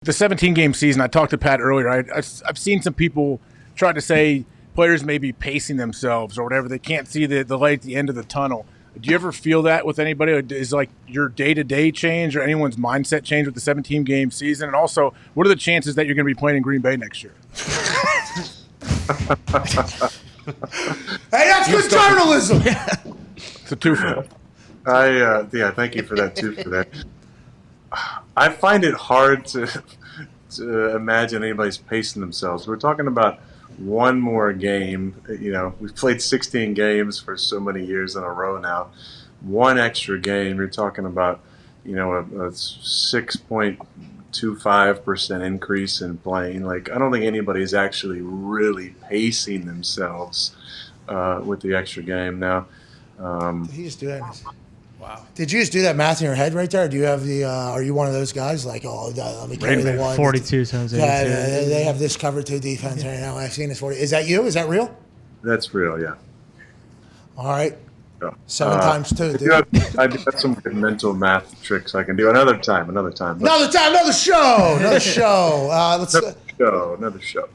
The 17-game season, I talked to Pat earlier. I've seen some people try to say players may be pacing themselves or whatever. They can't see the light at the end of the tunnel. Do you ever feel that with anybody? Is like your day-to-day change or anyone's mindset change with the 17-game season? And also, what are the chances that you're going to be playing in Green Bay next year? Hey, that's good journalism. It's a twofer. Thank you for that twofer. I find it hard to imagine anybody's pacing themselves. We're talking about one more game. You know, we've played 16 games for so many years in a row now. One extra game, you're talking about, you know, a 6.25% increase in playing. Like, I don't think anybody's actually really pacing themselves with the extra game now. Did he just do that? Wow. Did you just do that math in your head right there? Or do you have the? Are you one of those guys like, let me carry the one? 42 times 82. Yeah, they have this cover 2 defense right now. I've seen this 40. Is that you? Is that real? That's real, yeah. All right. Yeah. 7 times 2, dude. I do have some good mental math tricks I can do another time. Another show. Another show.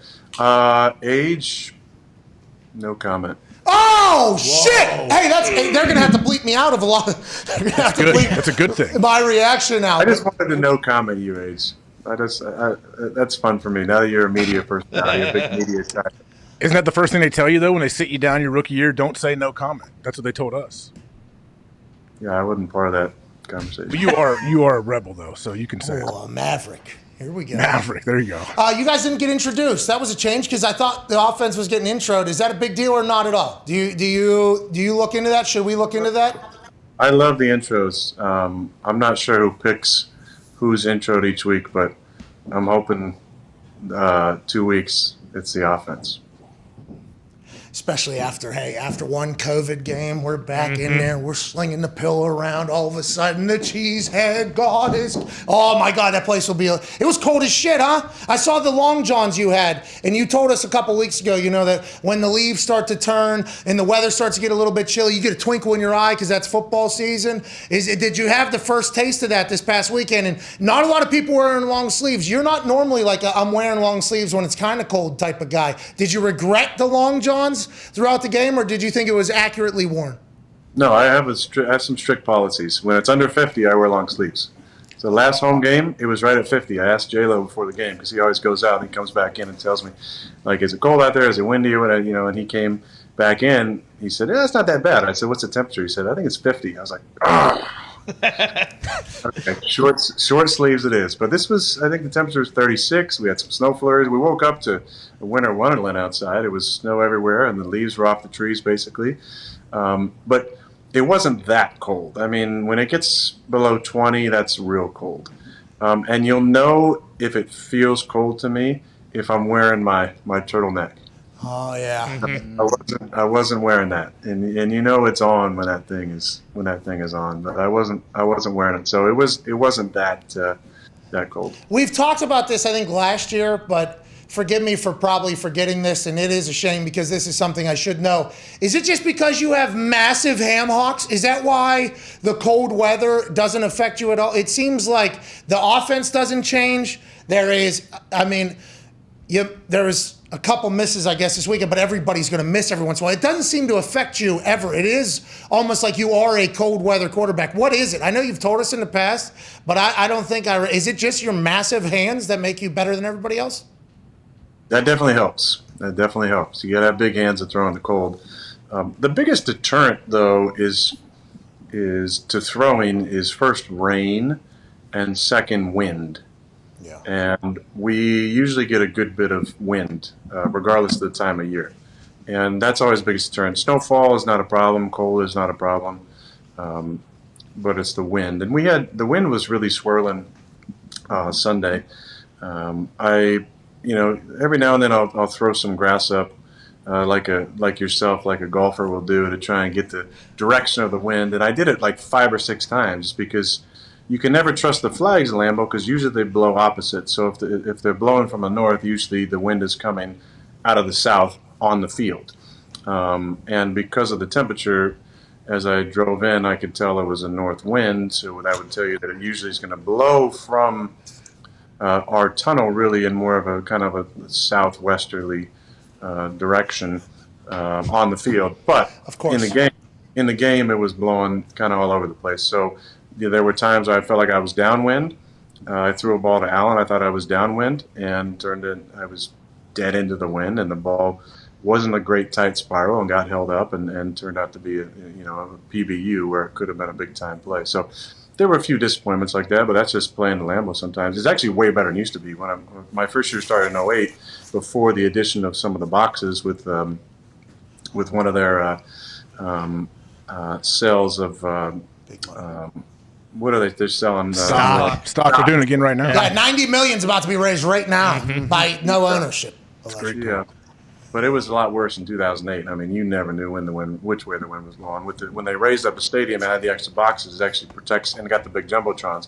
Age, no comment. Oh, shit! Hey, they're gonna have to bleep me out of a lot. That's a good thing. My reaction now. I just wanted to no comment you, Age. That's fun for me. Now that you're a media personality, a big media guy. Isn't that the first thing they tell you though when they sit you down your rookie year? Don't say no comment. That's what they told us. Yeah, I wasn't part of that conversation. But you are a rebel though, so you can say a Maverick. Here we go. Maverick, there you go. You guys didn't get introduced. That was a change because I thought the offense was getting introed. Is that a big deal or not at all? Do you look into that? Should we look into that? I love the intros. I'm not sure who picks who's introed each week, but I'm hoping 2 weeks it's the offense. Especially after one COVID game, we're back in there. We're slinging the pillow around. All of a sudden, the cheesehead god is. Oh my God, that place will be. It was cold as shit, huh? I saw the long johns you had, and you told us a couple weeks ago, you know, that when the leaves start to turn and the weather starts to get a little bit chilly, you get a twinkle in your eye because that's football season. Did you have the first taste of that this past weekend? And not a lot of people wearing long sleeves. You're not normally like I'm wearing long sleeves when it's kind of cold type of guy. Did you regret the long johns throughout the game, or did you think it was accurately worn? No, I have some strict policies. When it's under 50, I wear long sleeves. So last home game, it was right at 50. I asked J-Lo before the game because he always goes out and he comes back in and tells me, like, is it cold out there? Is it windy? And he came back in. He said, it's not that bad. I said, what's the temperature? He said, I think it's 50. I was like, oh. Okay, short sleeves it is. But this was, I think the temperature was 36. We had some snow flurries. We woke up to a winter wonderland outside. It was snow everywhere, and the leaves were off the trees, basically. But it wasn't that cold. I mean, when it gets below 20, that's real cold. And you'll know if it feels cold to me if I'm wearing my turtleneck. Oh yeah. I wasn't wearing that, and you know it's on when that thing is on. But I wasn't wearing it, so it wasn't that cold. We've talked about this I think last year, but forgive me for probably forgetting this, and it is a shame because this is something I should know. Is it just because you have massive ham hocks? Is that why the cold weather doesn't affect you at all? It seems like the offense doesn't change. There is a couple misses, I guess, this weekend, but everybody's going to miss every once in a while. It doesn't seem to affect you ever. It is almost like you are a cold weather quarterback. What is it? I know you've told us in the past, but I don't think is it just your massive hands that make you better than everybody else? That definitely helps. You got to have big hands to throw in the cold. The biggest deterrent, though, is to throwing is first rain and second wind. Yeah. And we usually get a good bit of wind, regardless of the time of year. And that's always the biggest deterrent. Snowfall is not a problem. Cold is not a problem. But it's the wind. And the wind was really swirling Sunday. Every now and then I'll throw some grass up, like yourself, like a golfer will do, to try and get the direction of the wind. And I did it like 5 or 6 times because you can never trust the flags in Lambeau because usually they blow opposite. So if they're blowing from the north, usually the wind is coming out of the south on the field. And because of the temperature, as I drove in, I could tell it was a north wind. So that would tell you that it usually is going to blow from our tunnel really in more of a kind of a southwesterly direction on the field. But Of course. in the game, it was blowing kind of all over the place. So there were times I felt like I was downwind. I threw a ball to Allen. I thought I was downwind, and I was dead into the wind, and the ball wasn't a great tight spiral and got held up and turned out to be a PBU where it could have been a big time play. So there were a few disappointments like that, but that's just playing the Lambeau sometimes. It's actually way better than it used to be. When my first year started in '08, before the addition of some of the boxes with one of their sales of what are they? They're selling Stock. They're doing it again right now. Yeah, 90 million is about to be raised right now by no ownership. Yeah, but it was a lot worse in 2008. I mean, you never knew which way the wind was blowing. When they raised up the stadium and had the extra boxes, it actually protects, and got the big jumbotrons,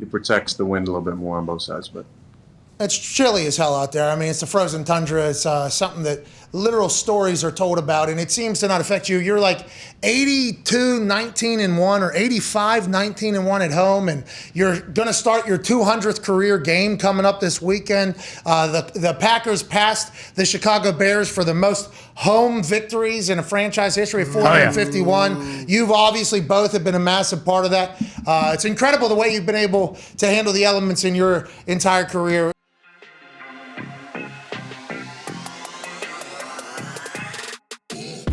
it protects the wind a little bit more on both sides. But it's chilly as hell out there. I mean, it's the frozen tundra. It's something that literal stories are told about, and it seems to not affect you. You're like 82-19-1 or 85-19-1 at home, and you're going to start your 200th career game coming up this weekend. The Packers passed the Chicago Bears for the most home victories in a franchise history of 451. You've obviously both have been a massive part of that. It's incredible the way you've been able to handle the elements in your entire career.